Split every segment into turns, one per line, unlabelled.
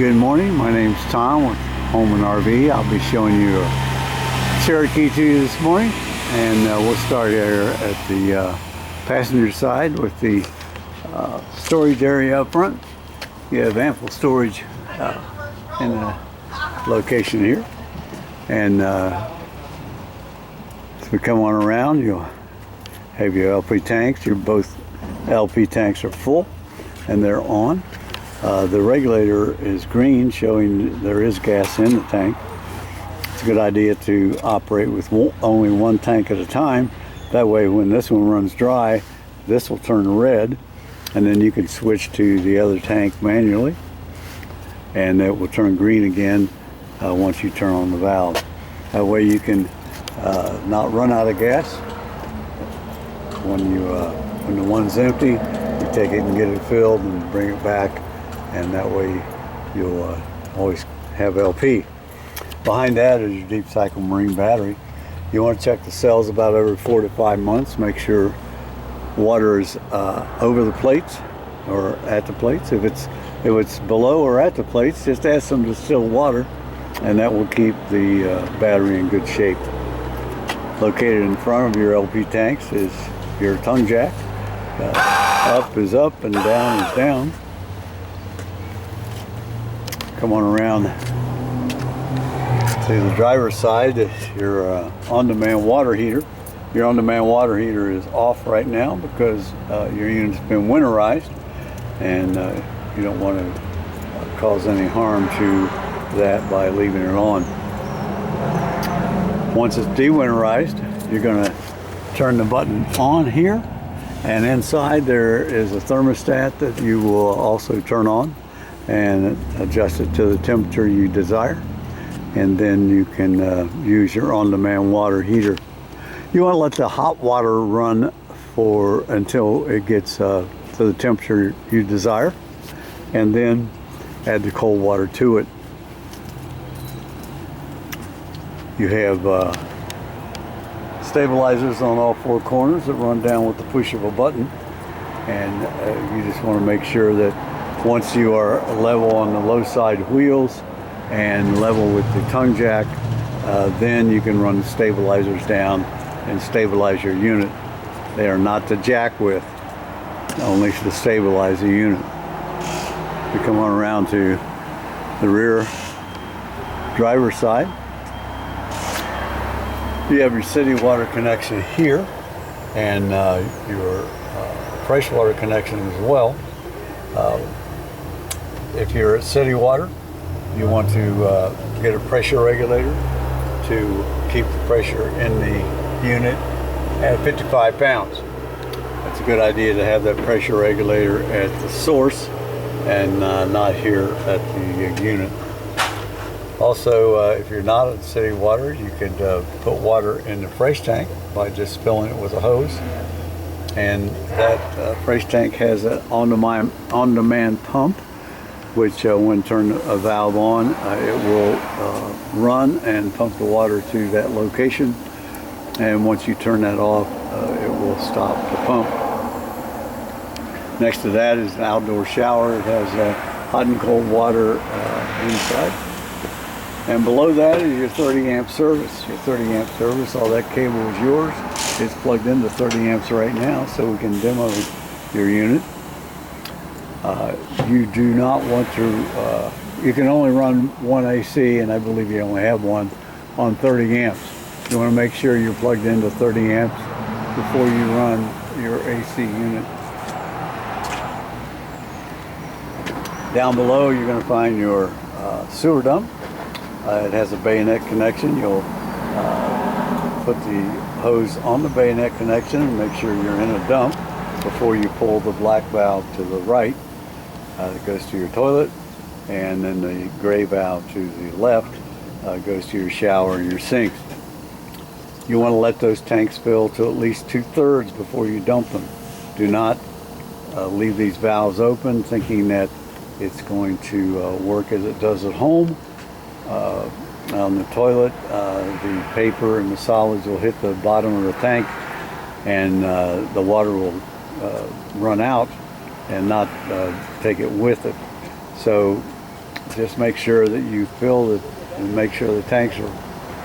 Good morning, my name's Tom with HolmanRV. I'll be showing you a Cherokee to you this morning, and we'll start here at the passenger side with the storage area up front. You have ample storage in the location here, and as we come on around, you'll have your LP tanks. Both LP tanks are full and they're on. The regulator is green, showing there is gas in the tank. It's a good idea to operate with only one tank at a time. That way when this one runs dry, this will turn red, and then you can switch to the other tank manually, and it will turn green again once you turn on the valve. That way you can not run out of gas. When the one's empty, you take it and get it filled and bring it back, and that way you'll always have LP. Behind that is your deep cycle marine battery. You want to check the cells about every 4 to 5 months. Make sure water is over the plates or at the plates. If it's below or at the plates, just add some distilled water, and that will keep the battery in good shape. Located in front of your LP tanks is your tongue jack. Up is up and down is down. Come on around to the driver's side. Your on-demand water heater. Your on-demand water heater is off right now because your unit's been winterized, and you don't want to cause any harm to that by leaving it on. Once it's de-winterized, you're going to turn the button on here, and inside there is a thermostat that you will also turn on and adjust it to the temperature you desire, and then you can use your on-demand water heater. You want to let the hot water run until it gets to the temperature you desire, and then add the cold water to it. You have stabilizers on all 4 corners that run down with the push of a button, and you just want to make sure that once you are level on the low side wheels and level with the tongue jack, then you can run the stabilizers down and stabilize your unit. They are not to jack with, only to stabilize the unit. We come on around to the rear driver's side. You have your city water connection here, and your freshwater connection as well. If you're at city water, you want to get a pressure regulator to keep the pressure in the unit at 55 pounds. It's a good idea to have that pressure regulator at the source and not here at the unit. Also, if you're not at city water, you could put water in the fresh tank by just filling it with a hose. And that fresh tank has an on-demand pump, which when turn a valve on, it will run and pump the water to that location. And once you turn that off, it will stop the pump. Next to that is an outdoor shower. It has hot and cold water inside. And below that is your 30 amp service. Your 30 amp service, all that cable is yours. It's plugged into 30 amps right now, so we can demo your unit. You do not want to, you can only run one AC, and I believe you only have one on 30 amps. You want to make sure you're plugged into 30 amps before you run your AC unit. Down below you're going to find your sewer dump. It has a bayonet connection. You'll put the hose on the bayonet connection and make sure you're in a dump before you pull the black valve to the right. That goes to your toilet, and then the gray valve to the left goes to your shower and your sinks. You want to let those tanks fill to at least 2/3 before you dump them. Do not leave these valves open thinking that it's going to work as it does at home. On the toilet, the paper and the solids will hit the bottom of the tank, and the water will run out and not take it with it. So just make sure that you fill it and make sure the tanks are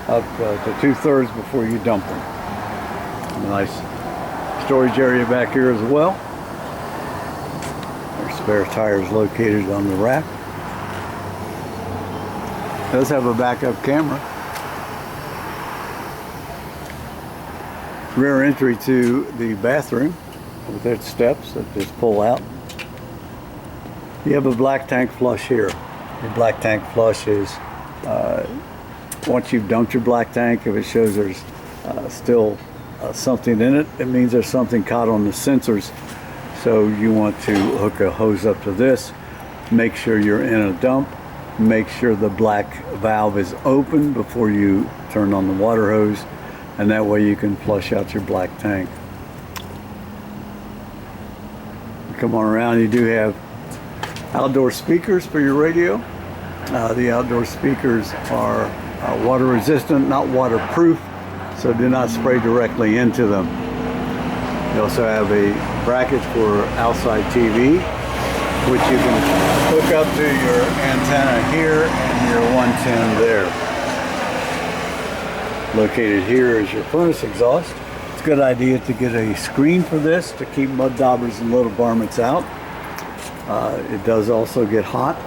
up to 2/3 before you dump them. A nice storage area back here as well. There's spare tires located on the rack. It does have a backup camera. Rear entry to the bathroom with its steps that just pull out. You have a black tank flush here. Your black tank flush is once you've dumped your black tank, if it shows there's still something in it, it means there's something caught on the sensors. So you want to hook a hose up to this, make sure you're in a dump, make sure the black valve is open before you turn on the water hose, and that way you can flush out your black tank. Come on around, you do have outdoor speakers for your radio. The outdoor speakers are water resistant, not waterproof, so do not spray directly into them. You also have a bracket for outside TV, which you can hook up to your antenna here and your 110 there. Located here is your furnace exhaust. It's a good idea to get a screen for this to keep mud daubers and little varmints out. It does also get hot,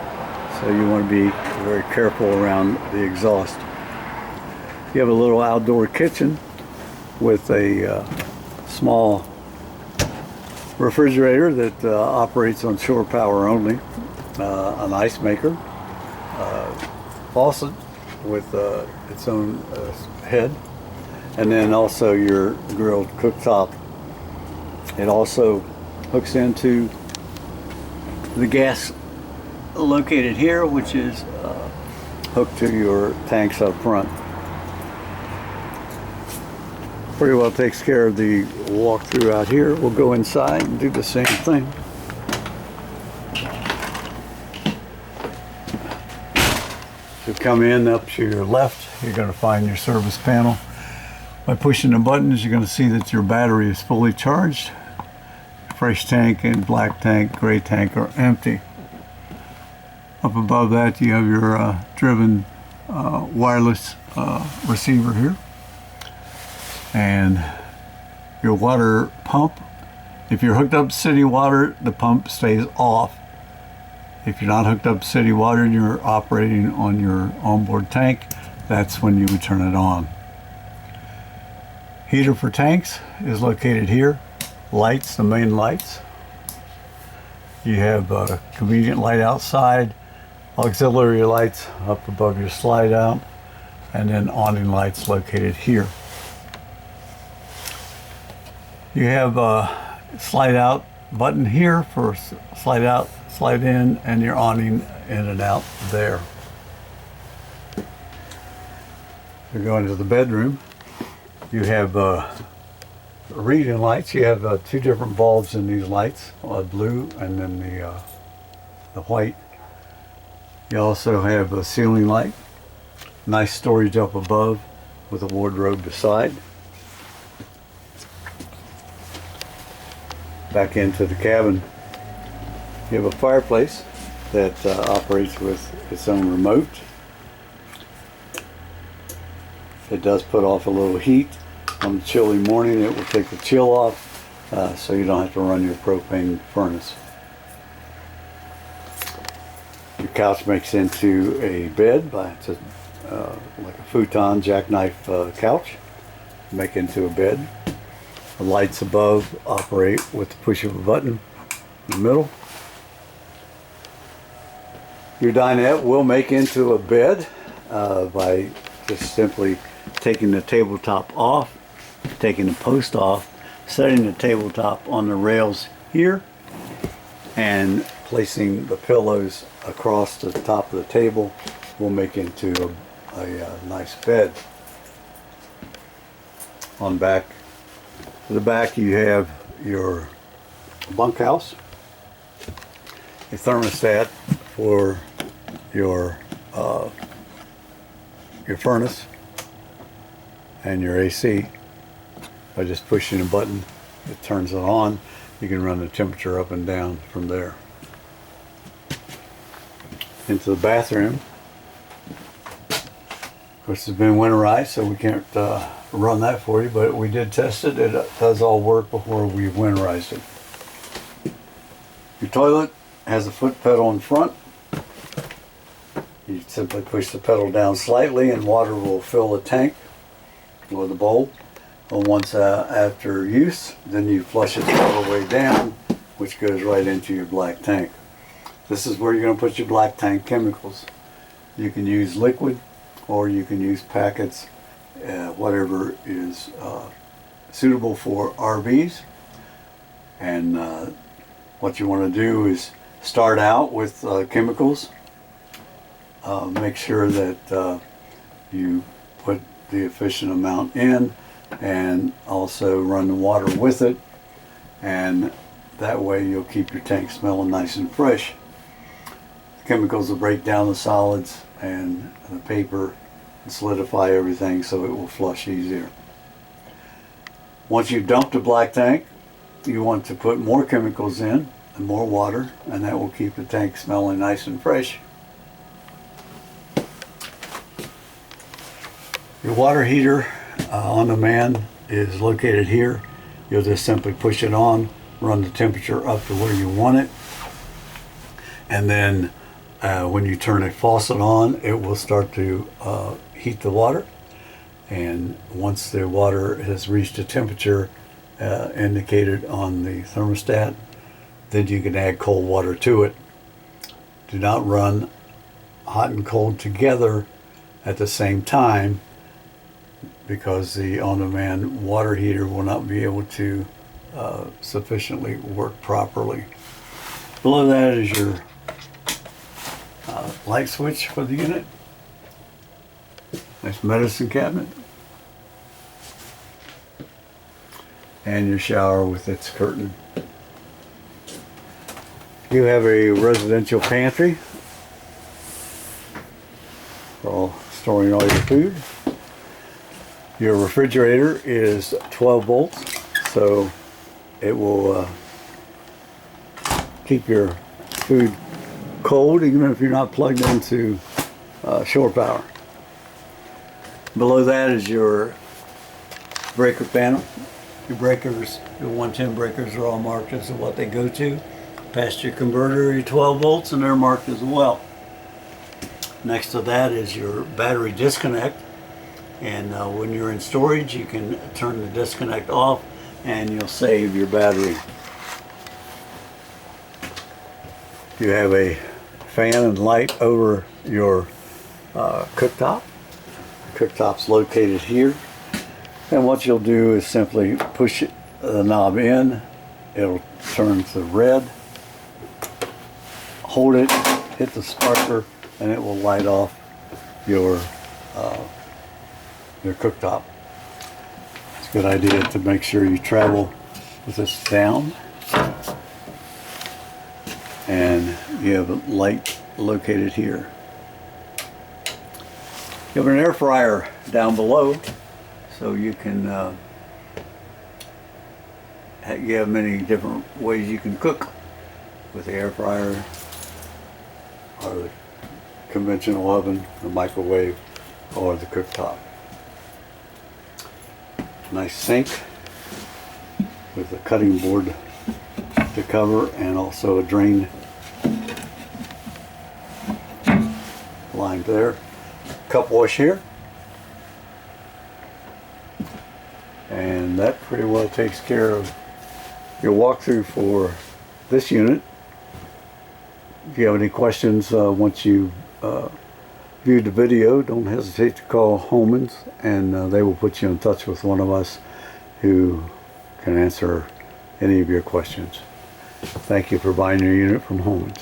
so you want to be very careful around the exhaust. You have a little outdoor kitchen with a small refrigerator that operates on shore power only, an ice maker, faucet with its own head, and then also your grilled cooktop. It also hooks into the gas located here, which is hooked to your tanks up front. Pretty well takes care of the walkthrough out here. We'll go inside and do the same thing. So come in up to your left, you're going to find your service panel. By pushing the buttons, you're going to see that your battery is fully charged. Fresh tank and black tank, gray tank are empty. Up above that you have your driven wireless receiver here. And your water pump. If you're hooked up to city water, the pump stays off. If you're not hooked up to city water and you're operating on your onboard tank, that's when you would turn it on. Heater for tanks is located here. Lights, the main lights. You have a convenient light outside, auxiliary lights up above your slide out, and then awning lights located here. You have a slide out button here for slide out, slide in, and your awning in and out there. You're going to the bedroom. You have reading lights. You have two different bulbs in these lights, blue and then the white. You also have a ceiling light, nice storage up above with a wardrobe beside. Back into the cabin, you have a fireplace that operates with its own remote. It does put off a little heat. On the chilly morning, it will take the chill off, so you don't have to run your propane furnace. Your couch makes into a bed. It's like a futon jackknife couch. Make into a bed. The lights above operate with the push of a button in the middle. Your dinette will make into a bed by just simply taking the tabletop off, taking the post off, setting the tabletop on the rails here, and placing the pillows across the top of the table will make into a nice bed. On back, to the back you have your bunkhouse, a thermostat for your furnace and your AC. By just pushing a button, it turns it on. You can run the temperature up and down from there. into the bathroom. Of course, it's been winterized, so we can't run that for you, but we did test it. It does all work before we winterized it. Your toilet has a foot pedal in front. You simply push the pedal down slightly and water will fill the tank or the bowl. And once after use, then you flush it all the way down, which goes right into your black tank. This is where you're going to put your black tank chemicals. You can use liquid or you can use packets, whatever is suitable for RVs. And what you want to do is start out with chemicals. Make sure that you put the efficient amount in and also run the water with it, and that way you'll keep your tank smelling nice and fresh. The chemicals will break down the solids and the paper and solidify everything so it will flush easier. Once you've dumped the black tank, you want to put more chemicals in and more water, and that will keep the tank smelling nice and fresh. Your water heater on demand is located here. You'll just simply push it on, run the temperature up to where you want it, and then when you turn a faucet on, it will start to heat the water. And once the water has reached a temperature indicated on the thermostat, then you can add cold water to it. Do not run hot and cold together at the same time, because the on-demand water heater will not be able to sufficiently work properly. Below that is your light switch for the unit. Nice medicine cabinet. And your shower with its curtain. You have a residential pantry for storing all your food. Your refrigerator is 12 volts, so it will keep your food cold even if you're not plugged into shore power. Below that is your breaker panel. Your breakers, your 110 breakers, are all marked as to what they go to. Past your converter, your 12 volts, and they're marked as well. Next to that is your battery disconnect. And when you're in storage, you can turn the disconnect off and you'll save your battery. You have a fan and light over your cooktop. The cooktop's located here. And what you'll do is simply push the knob in. It'll turn to red. Hold it, hit the sparkler, and it will light off your cooktop. It's a good idea to make sure you travel with this down. And you have a light located here. You have an air fryer down below, so you can you have many different ways you can cook with the air fryer or the conventional oven, the microwave, or the cooktop. Nice sink with a cutting board to cover, and also a drain line there. Cup wash here. And that pretty well takes care of your walkthrough for this unit. If you have any questions once you viewed the video, don't hesitate to call Holman's, and they will put you in touch with one of us who can answer any of your questions. Thank you for buying your unit from Holman's.